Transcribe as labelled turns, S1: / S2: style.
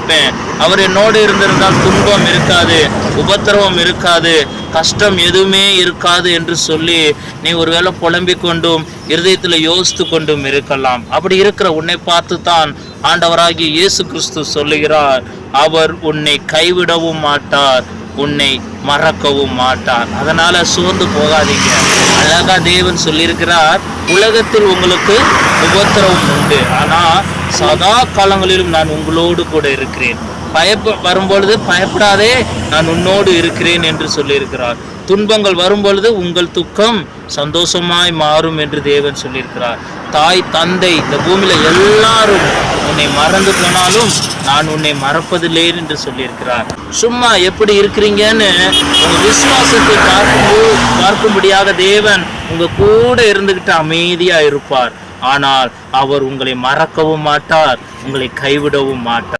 S1: இருப்பேன். அவர் என்னோடு இருந்திருந்தால் துன்பம் இருக்காது, உபத்திரவம் இருக்காது, கஷ்டம் எதுவுமே இருக்காது என்று சொல்லி நீ ஒருவேளை புலம்பிக் கொண்டும் இருதயத்தில் யோசித்து கொண்டும் இருக்கலாம். அப்படி இருக்கிற உன்னை பார்த்து தான் ஆண்டவராகிய இயேசு கிறிஸ்து சொல்லுகிறார், அவர் உன்னை கைவிடவும் மாட்டார், உன்னை மறக்கவும் மாட்டார். அதனால சோர்ந்து போகாதீங்க. அழகா தேவன் சொல்லியிருக்கிறார், உலகத்தில் உங்களுக்கு உபத்திரவம் உண்டு, ஆனா சதா காலங்களிலும் நான் உங்களோடு கூட இருக்கிறேன். வரும்பொழுது பயப்படாதே, நான் உன்னோடு இருக்கிறேன் என்று சொல்லியிருக்கிறார். துன்பங்கள் வரும்பொழுது உங்கள் துக்கம் சந்தோஷமாய் மாறும் என்று தேவன் சொல்லியிருக்கிறார். தாய் தந்தை இந்த பூமியில எல்லாரும் உன்னை மறந்து போனாலும் நான் உன்னை மறப்பதில்லை என்று சொல்லியிருக்கிறார். சும்மா எப்படி இருக்கிறீங்கன்னு உங்க விசுவாசத்தை பார்க்கும்படியாக தேவன் உங்க கூட இருந்துகிட்டு அமைதியா இருப்பார். ஆனால் அவர் உங்களை மறக்கவும் மாட்டார், உங்களை கைவிடவும் மாட்டார்.